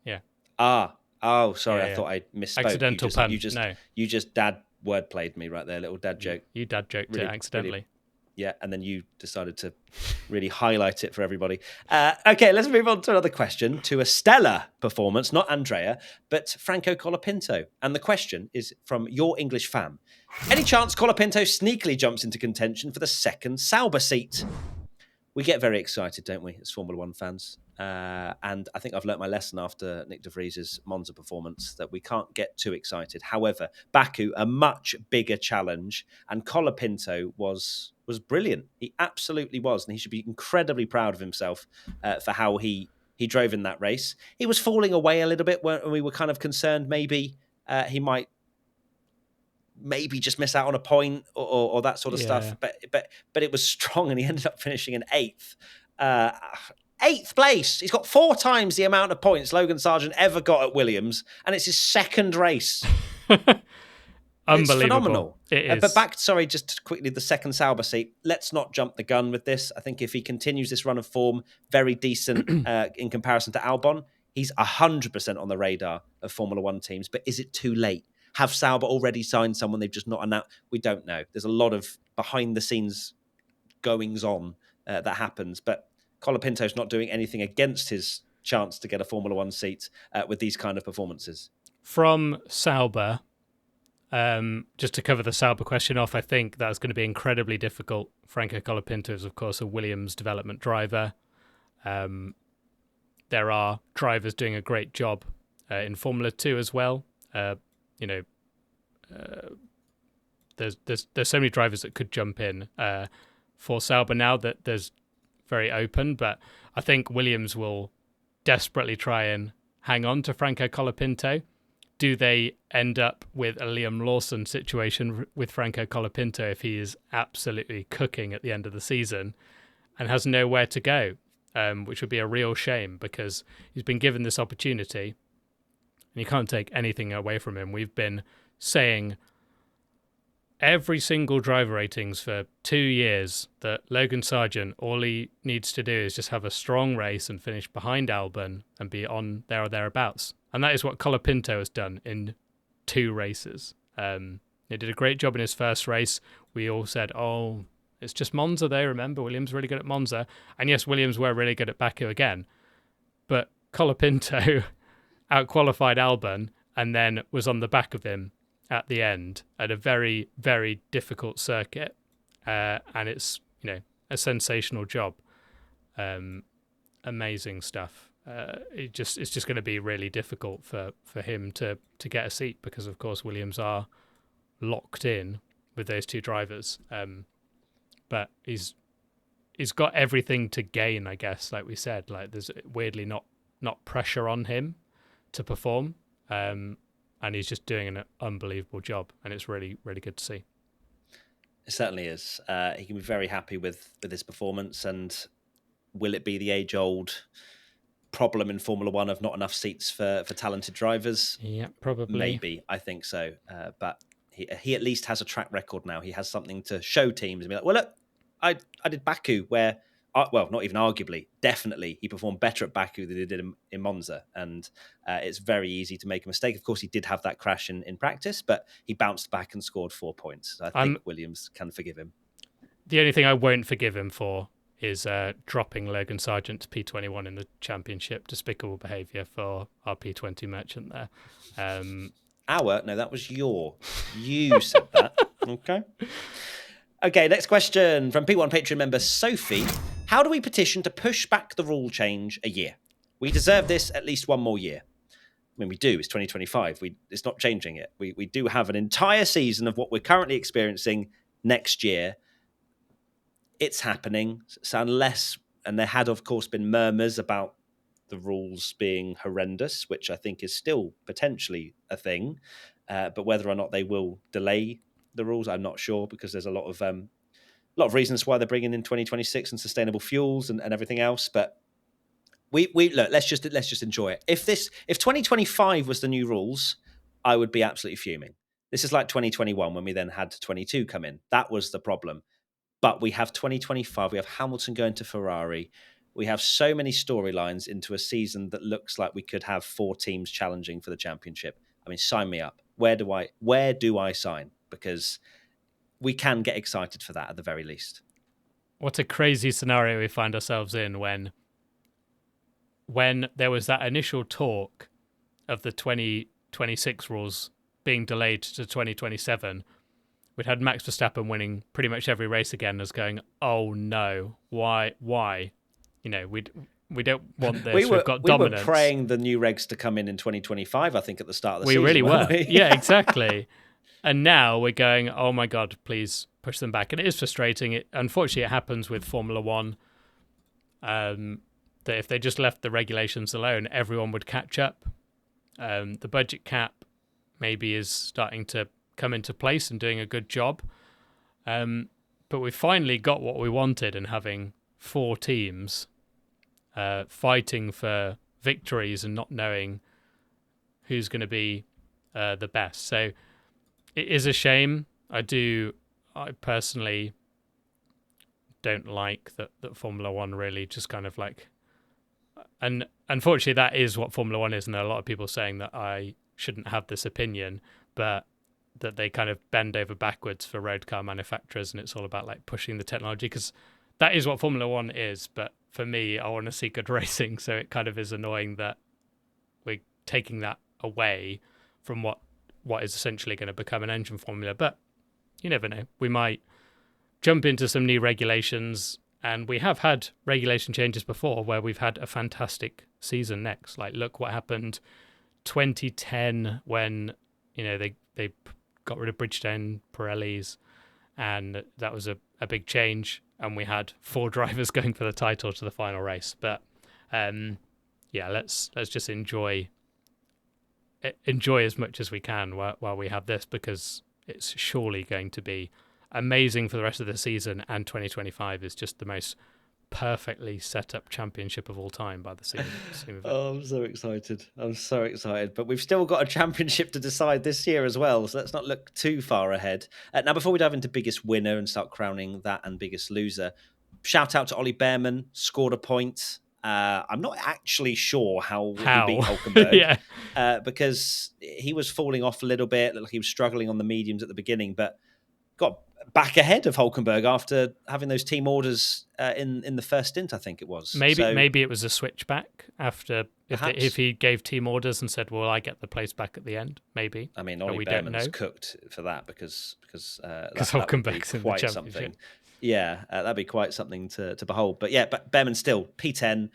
Yeah. Oh, sorry. I thought I misspoke. Accidental pun. You just dad word played me right there, little dad joke. You dad joked it accidentally. Really, yeah, and then you decided to really highlight it for everybody. Okay, let's move on to another question, to a stellar performance, not Andrea, but Franco Colapinto. And the question is from your English fan. Any chance Colapinto sneakily jumps into contention for the second Sauber seat? We get very excited, don't we, as Formula One fans? And I think I've learnt my lesson after Nick de Vries's Monza performance that we can't get too excited. However, Baku, a much bigger challenge, and Colapinto was brilliant. He absolutely was, and he should be incredibly proud of himself for how he drove in that race. He was falling away a little bit when we were kind of concerned maybe he might just miss out on a point or that sort of stuff. But it was strong, and he ended up finishing in 8th. 8th place. He's got 4 times the amount of points Logan Sargeant ever got at Williams, and it's his second race. Unbelievable. It's phenomenal. It is. But back, sorry, just quickly, the second Sauber seat. Let's not jump the gun with this. I think if he continues this run of form, very decent in comparison to Albon, he's 100% on the radar of Formula One teams. But is it too late? Have Sauber already signed someone they've just not announced? We don't know. There's a lot of behind-the-scenes goings on that happens. But Colapinto's not doing anything against his chance to get a Formula One seat with these kind of performances. From Sauber, just to cover the Sauber question off, I think that's going to be incredibly difficult. Franco Colapinto is, of course, a Williams development driver. There are drivers doing a great job in Formula 2 as well. There's so many drivers that could jump in for Sauber now that there's very open, but I think Williams will desperately try and hang on to Franco Colapinto. Do they end up with a Liam Lawson situation with Franco Colapinto if he is absolutely cooking at the end of the season and has nowhere to go, which would be a real shame because he's been given this opportunity and you can't take anything away from him. We've been saying every single driver ratings for 2 years that Logan Sargeant, all he needs to do is just have a strong race and finish behind Albon and be on there or thereabouts. And that is what Colapinto has done in 2 races. He did a great job in his first race. We all said, oh, it's just Monza though, remember? Williams really good at Monza. And yes, Williams were really good at Baku again. But Colapinto outqualified Albon and then was on the back of him at the end at a very, very difficult circuit. And it's, a sensational job. Amazing stuff. It's just going to be really difficult for him to get a seat because, of course, Williams are locked in with those 2 drivers. But he's got everything to gain, I guess, like we said. Like there's weirdly not pressure on him to perform. And he's just doing an unbelievable job, and it's really, really good to see. It certainly is. He can be very happy with his performance, and will it be the age-old problem in Formula One of not enough seats for talented drivers? Yeah, probably. Maybe, I think so. But he at least has a track record now. He has something to show teams and be like, well, look, I did Baku where, well, not even arguably, definitely he performed better at Baku than he did in Monza. And it's very easy to make a mistake. Of course, he did have that crash in practice, but he bounced back and scored 4 points. So I think Williams can forgive him. The only thing I won't forgive him for is dropping Logan Sargeant to P21 in the championship. Despicable behaviour for our P20 merchant there. No, that was you said that. Okay, next question from P1 Patreon member Sophie. How do we petition to push back the rule change a year? We deserve this at least 1 more year. I mean, we do. It's 2025. It's not changing it. We do have an entire season of what we're currently experiencing next year. It's happening. So unless, and there had, of course, been murmurs about the rules being horrendous, which I think is still potentially a thing. But whether or not they will delay the rules, I'm not sure, because there's a lot of reasons why they're bringing in 2026 and sustainable fuels and everything else. But we look, let's just enjoy it. If 2025 was the new rules, I would be absolutely fuming. This is like 2021 when we then had 22 come in. That was the problem. But we have 2025. We have Hamilton going to Ferrari. We have so many storylines into a season that looks like we could have 4 teams challenging for the championship. I mean, sign me up. Where do I sign? Because we can get excited for that at the very least. What a crazy scenario we find ourselves in when there was that initial talk of the 2026 rules being delayed to 2027. We'd had Max Verstappen winning pretty much every race again, as going, oh no, why? We don't want this. We've got dominance. We were praying the new regs to come in 2025, I think, at the start of the season. We really were. Yeah, exactly. And now we're going, oh my God, please push them back. And it is frustrating. Unfortunately, it happens with Formula One, that if they just left the regulations alone, everyone would catch up. The budget cap maybe is starting to come into place and doing a good job. But we finally got what we wanted in having 4 teams fighting for victories and not knowing who's going to be the best. So it is a shame. I personally don't like that Formula One really just kind of like, and unfortunately that is what Formula One is, and there are a lot of people saying that I shouldn't have this opinion, but that they kind of bend over backwards for road car manufacturers, and it's all about like pushing the technology, because that is what Formula One is. But for me, I want to see good racing, so it kind of is annoying that we're taking that away from what is essentially going to become an engine formula. But you never know, we might jump into some new regulations, and we have had regulation changes before where we've had a fantastic season next. Like, look what happened 2010 when, you know, they got rid of Bridgestone Pirellis, and that was a big change, and we had 4 drivers going for the title to the final race. But yeah, let's just enjoy as much as we can while we have this, because it's surely going to be amazing for the rest of the season, and 2025 is just the most perfectly set up championship of all time by the seam of it. Oh, I'm so excited. But we've still got a championship to decide this year as well, so let's not look too far ahead. Now, before we dive into biggest winner and start crowning that and biggest loser, shout out to Ollie Behrman, scored a point. I'm not actually sure how? He beat Hulkenberg. Yeah. Because he was falling off a little bit, like he was struggling on the mediums at the beginning, but got back ahead of Hulkenberg after having those team orders in the first stint, I think it was. Maybe it was a switchback after, if he gave team orders and said, well, I get the place back at the end, maybe. I mean, Ollie Behrman's cooked for that because Hulkenberg's in the championship. Something. Yeah, that'd be quite something to behold. But yeah, but Behrman still P10.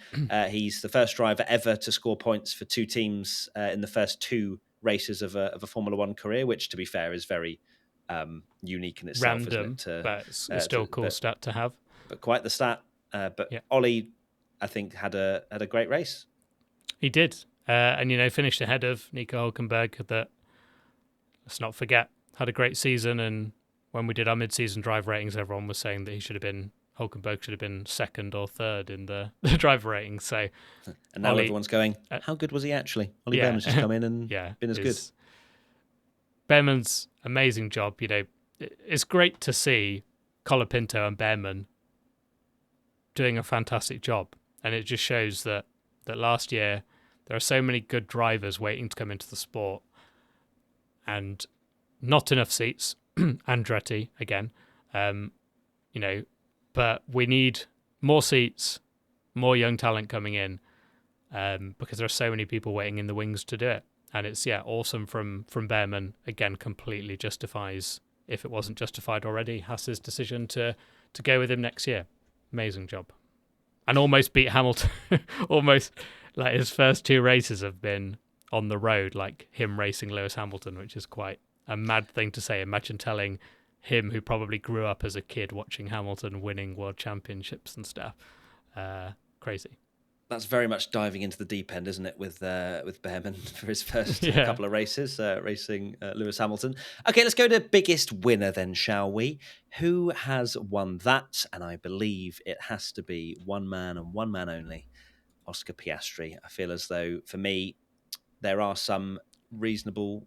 He's the first driver ever to score points for 2 teams in the first 2 races of a Formula One career, which, to be fair, is very unique in itself. Random, isn't it? But it's still a cool stat to have. But quite the stat. But yeah. Ollie, I think, had a great race. He did, and finished ahead of Nico Hulkenberg. That, let's not forget, had a great season. And when we did our mid-season drive ratings, everyone was saying that Hulkenberg should have been 2nd or 3rd in the driver ratings. So, and now everyone's going, how good was he actually? Ollie Behrman's just come in and been as good. Behrman's amazing job. It's great to see Colapinto and Behrman doing a fantastic job, and it just shows that last year there are so many good drivers waiting to come into the sport, and not enough seats. Andretti again, but we need more seats, more young talent coming in, because there are so many people waiting in the wings to do it. And it's awesome from Behrman. Again, completely justifies, if it wasn't justified already, Haas's decision to go with him next year. Amazing job, and almost beat Hamilton. Almost, like, his first 2 races have been on the road, like him racing Lewis Hamilton, which is quite a mad thing to say. Imagine telling him, who probably grew up as a kid watching Hamilton winning world championships and stuff. Crazy. That's very much diving into the deep end, isn't it, with Behrman for his first couple of races, racing Lewis Hamilton. Okay, let's go to biggest winner then, shall we? Who has won that? And I believe it has to be one man and one man only, Oscar Piastri. I feel as though, for me, there are some reasonable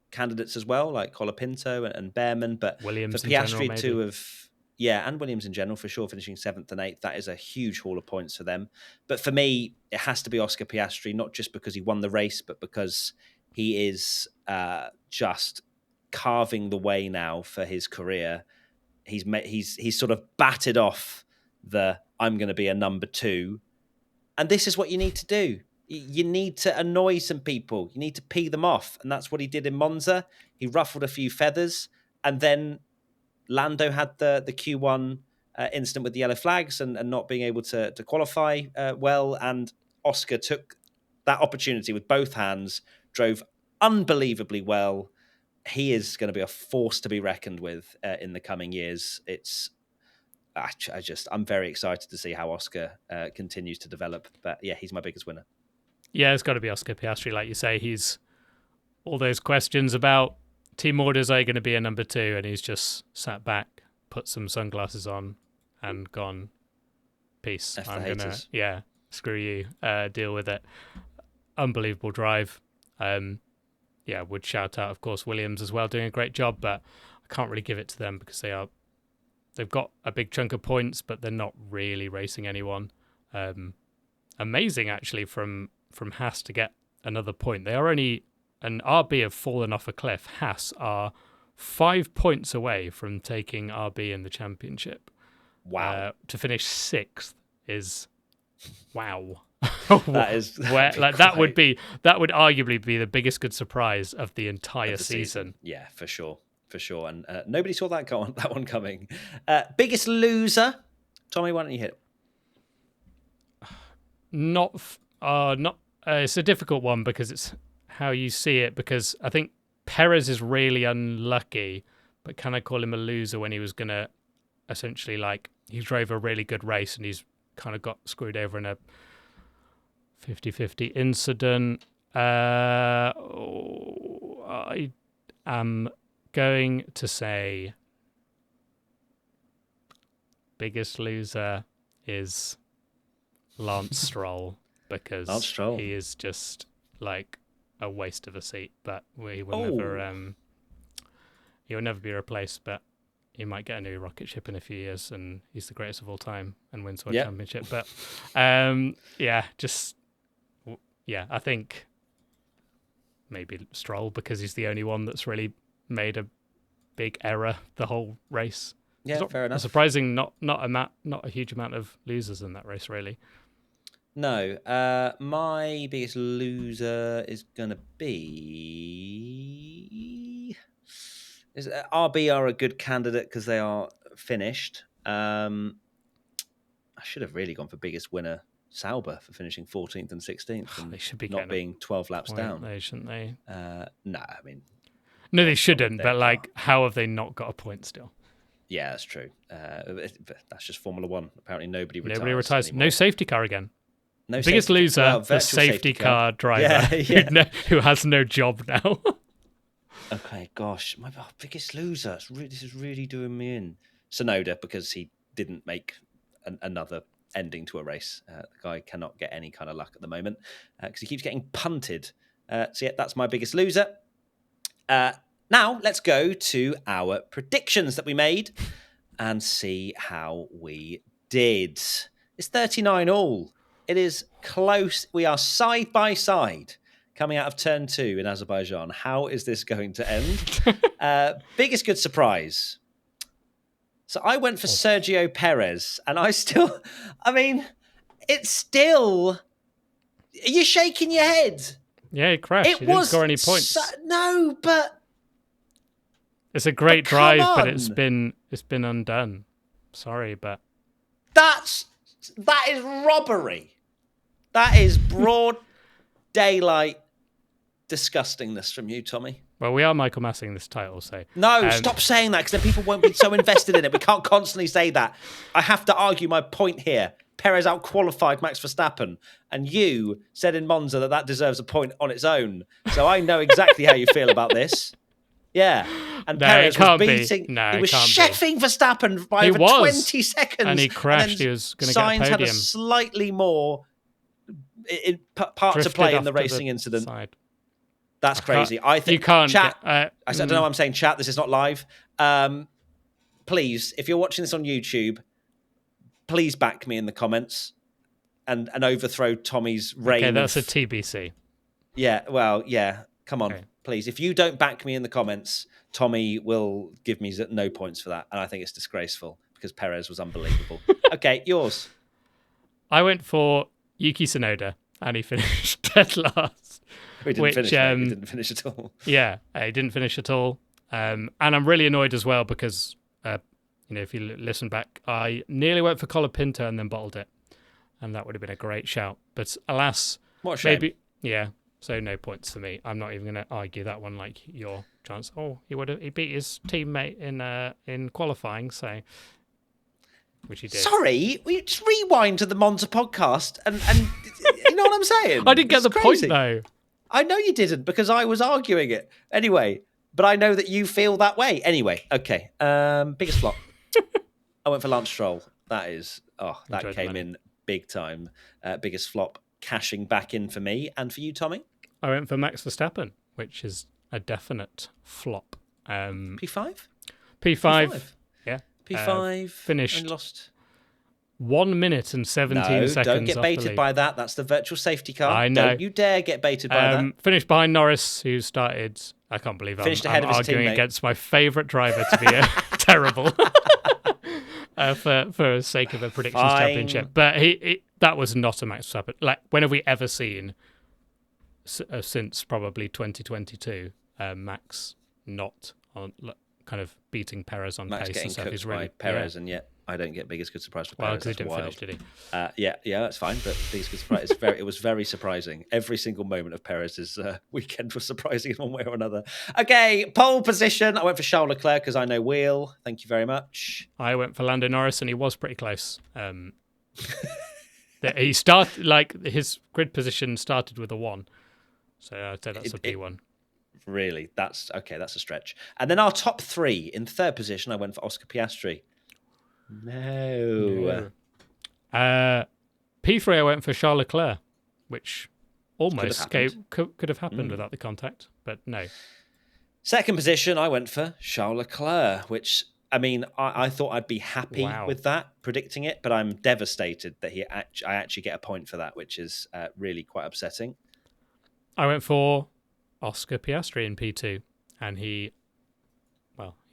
candidates as well, like Colapinto and Behrman, but Williams for Piastri to have, and Williams in general for sure, finishing 7th and 8th, that is a huge haul of points for them. But for me, it has to be Oscar Piastri, not just because he won the race, but because he is just carving the way now for his career. He's sort of batted off the I'm going to be a number 2, and this is what you need to do. You need to annoy some people. You need to pee them off. And that's what he did in Monza. He ruffled a few feathers. And then Lando had the Q1 incident with the yellow flags and not being able to qualify well. And Oscar took that opportunity with both hands, drove unbelievably well. He is going to be a force to be reckoned with in the coming years. I'm very excited to see how Oscar continues to develop. But yeah, he's my biggest winner. Yeah, it's got to be Oscar Piastri. Like you say, he's all those questions about team orders, are you going to be a number 2? And he's just sat back, put some sunglasses on, and gone, peace. F the I'm gonna, haters. screw you. Deal with it. Unbelievable drive. Would shout out, of course, Williams as well, doing a great job, but I can't really give it to them because they've got a big chunk of points, but they're not really racing anyone. Amazing actually from Haas to get another point. They are only, and RB have fallen off a cliff. Haas are 5 points away from taking RB in the championship. Wow. To finish 6th is wow. That is that would arguably be the biggest good surprise of the entire season. Yeah, for sure. And nobody saw that one coming. Biggest loser, Tommy. Why don't you hit it? Not. It's a difficult one because it's how you see it. Because I think Perez is really unlucky, but can I call him a loser when he was gonna essentially he drove a really good race and he's kind of got screwed over in a 50-50 incident. I am going to say biggest loser is Lance Stroll because he is just a waste of a seat, but he will never be replaced, but he might get a new rocket ship in a few years and he's the greatest of all time and wins World Championship. But I think maybe Stroll because he's the only one that's really made a big error the whole race. Yeah, fair enough. Surprising, not a huge amount of losers in that race, really. No, my biggest loser is gonna be RB are a good candidate because they are finished. I should have really gone for biggest winner. Sauber for finishing 14th and 16th and they should be not being 12 laps down. Shouldn't they? No, I mean... No, they shouldn't, but how have they not got a point still? Yeah, that's true. That's just Formula One. Apparently nobody retires. Nobody retires. Anymore. No safety car again. No biggest loser, the safety car driver who has no job now. Okay, gosh. My biggest loser. This is really doing me in. Tsunoda, because he didn't make another ending to a race. The guy cannot get any kind of luck at the moment because he keeps getting punted. That's my biggest loser. Now let's go to our predictions that we made and see how we did. It's 39 all. It is close. We are side by side coming out of turn 2 in Azerbaijan. How is this going to end? Biggest good surprise. So I went for Sergio Perez, and it's still... Are you shaking your head? Yeah, he crashed. He didn't score any points. No, but... It's a great drive, but it's been undone. Sorry, but... That is robbery. That is broad daylight disgustingness from you, Tommy. Well, we are Michael Massing this title, so... No, stop saying that, because then people won't be so invested in it. We can't constantly say that. I have to argue my point here. Perez outqualified Max Verstappen, and you said in Monza that deserves a point on its own. So I know exactly how you feel about this. Yeah. And Perez was beating... he was chefing Verstappen by over 20 seconds. And he crashed. He was going to get a podium. Sainz had a slightly more part to play in the racing incident. Side. That's crazy. I think you can't. Chat. I don't know. I'm saying chat. This is not live. Please, if you're watching this on YouTube, please back me in the comments and overthrow Tommy's reign. Okay, that's a TBC. Yeah. Well, yeah. Come on, please. If you don't back me in the comments, Tommy will give me no points for that, and I think it's disgraceful because Perez was unbelievable. Okay, yours. I went for Yuki Tsunoda, and he finished dead last. He didn't finish at all. Yeah, he didn't finish at all. And I'm really annoyed as well because, if you listen back, I nearly went for Colapinto and then bottled it. And that would have been a great shout. But alas, what a shame. So no points for me. I'm not even going to argue that one like your chance. Oh, he beat his teammate in qualifying, so... Which he did. Sorry, we just rewind to the Monza podcast and you know what I'm saying? I didn't get the point, though. I know you didn't because I was arguing it. Anyway, but I know that you feel that way. Anyway, okay. Biggest flop. I went for Lance Stroll. That is, that Enjoy the came money. in big time. Biggest flop cashing back in for me and for you, Tommy. I went for Max Verstappen, which is a definite flop. P5? P5, yeah. P5 Finished only lost. 1 minute and 17 No, seconds don't get off the baited lead. by that. That's the virtual safety car. I know. Don't you dare get baited by that. Finished behind Norris, who started. I can't believe Finished I'm ahead of his arguing teammate. against my favourite driver to be terrible for the sake of a predictions championship. But that was not a Max Verstappen. Like, when have we ever seen since probably 2022 Max not on kind of beating Perez on Max pace getting and stuff? cooked He's really by Perez, and yet I don't get biggest good surprise for well, Perez. because he That's didn't wild. finish, did he? Yeah, that's fine. But biggest good surprise. It was very surprising. Every single moment of Perez's weekend was surprising in one way or another. Okay, pole position. I went for Charles Leclerc because I know wheel. Thank you very much. I went for Lando Norris, and he was pretty close. He started his grid position started with a 1, so I'd say that's a P1. Really, that's okay. That's a stretch. And then our top 3 in third position, I went for Oscar Piastri. No. P3, I went for Charles Leclerc, which almost could have happened without the contact, but no. Second position, I went for Charles Leclerc, which, I mean, I thought I'd be happy with that, predicting it, but I'm devastated that I actually get a point for that, which is really quite upsetting. I went for Oscar Piastri in P2, and he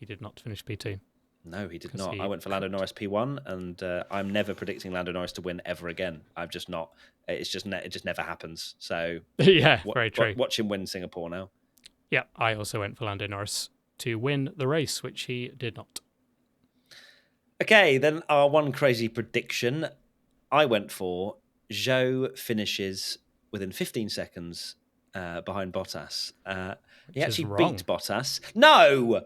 did not finish P2. No, he did not. I went for Lando Norris P1, and I'm never predicting Lando Norris to win ever again. I'm just not. It just never happens. So yeah, very true. Watch him win Singapore now. Yeah, I also went for Lando Norris to win the race, which he did not. Okay, then our one crazy prediction, I went for Zhou finishes within 15 seconds behind Bottas. He actually beat Bottas. No.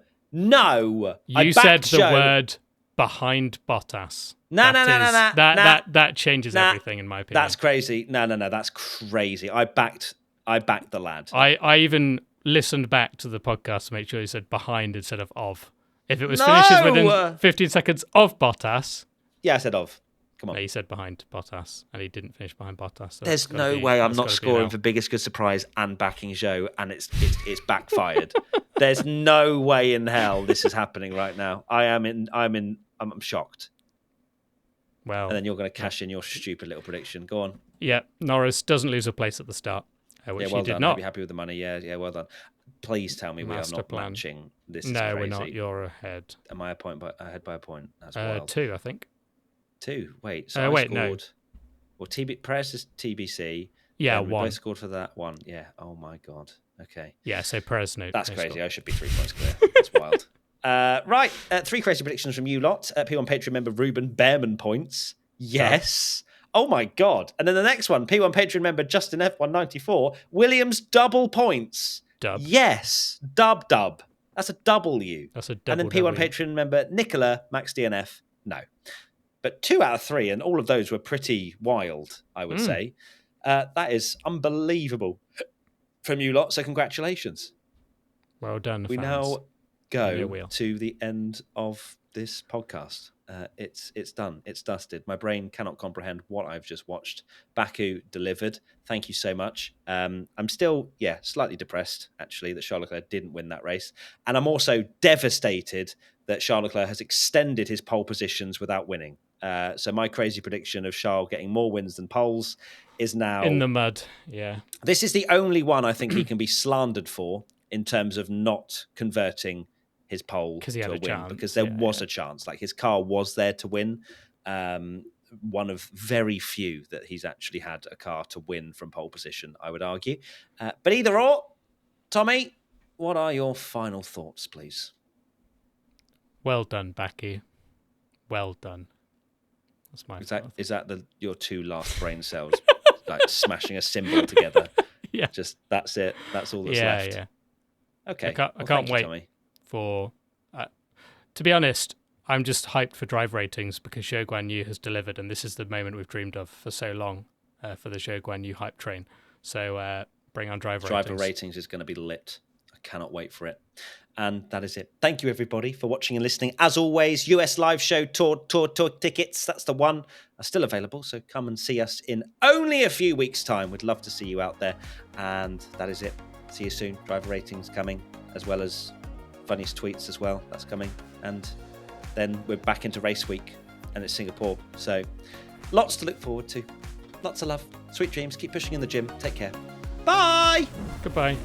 You said the word behind Bottas. No. That changes everything in my opinion. That's crazy. No, that's crazy. I backed the lad. I even listened back to the podcast to make sure you said behind instead of. If it was finishes within 15 seconds of Bottas. Yeah, I said of. Come on. No, you said behind Bottas, and he didn't finish behind Bottas. So there's no way I'm not scoring for biggest good surprise and backing Zhou, and it's backfired. There's no way in hell this is happening right now. I'm shocked. Well, and then you're going to cash in your stupid little prediction. Go on. Yeah, Norris doesn't lose a place at the start, which well he did done. not. I'll be happy with the money. Yeah, well done. Please tell me we are not matching. This is crazy. We're not. You're ahead. Am I ahead by a point? That's wild. 2, I think. 2. Wait. So I scored. No. Well, Perez is TBC. Yeah, we 1. both scored for that 1. Yeah. Oh my god. Okay. Yeah. So Perez That's crazy. Score. I should be 3 points clear. That's wild. Right. 3 crazy predictions from you lot. P1 Patreon member Ruben Behrman points. Yes. Oh my god. And then the next one, P1 Patreon member Justin F194, Williams double points. Dub. Yes. Dub. That's a W. That's a double. And then P1 Patreon member Nicola Max DNF. No. But 2 out of 3, and all of those were pretty wild, I would say. That is unbelievable from you lot. So congratulations. Well done. We fans. Now go to the end of this podcast. It's done. It's dusted. My brain cannot comprehend what I've just watched. Baku delivered. Thank you so much. I'm still, slightly depressed, actually, that Charles Leclerc didn't win that race. And I'm also devastated that Charles Leclerc has extended his pole positions without winning. So my crazy prediction of Charles getting more wins than poles is now... in the mud, yeah. This is the only one I think he can be slandered for in terms of not converting his pole to a win, chance, because there was a chance. Like, his car was there to win. One of very few that he's actually had a car to win from pole position, I would argue. But either or, Tommy, what are your final thoughts, please? Well done, Baku. Well done. That's my is that your 2 last brain cells like smashing a cymbal together? Yeah. Just that's it. That's all that's left. Yeah. Okay. I can't wait Tommy. for. To be honest, I'm just hyped for drive ratings because Zhou Guanyu has delivered, and this is the moment we've dreamed of for so long for the Zhou Guanyu hype train. So bring on driver ratings. Driver ratings is going to be lit. I cannot wait for it. And that is it. Thank you, everybody, for watching and listening. As always, US live show tour tickets, that's the one, are still available. So come and see us in only a few weeks' time. We'd love to see you out there. And that is it. See you soon. Driver ratings coming, as well as funniest tweets as well. That's coming. And then we're back into race week, and it's Singapore. So lots to look forward to. Lots of love. Sweet dreams. Keep pushing in the gym. Take care. Bye. Goodbye.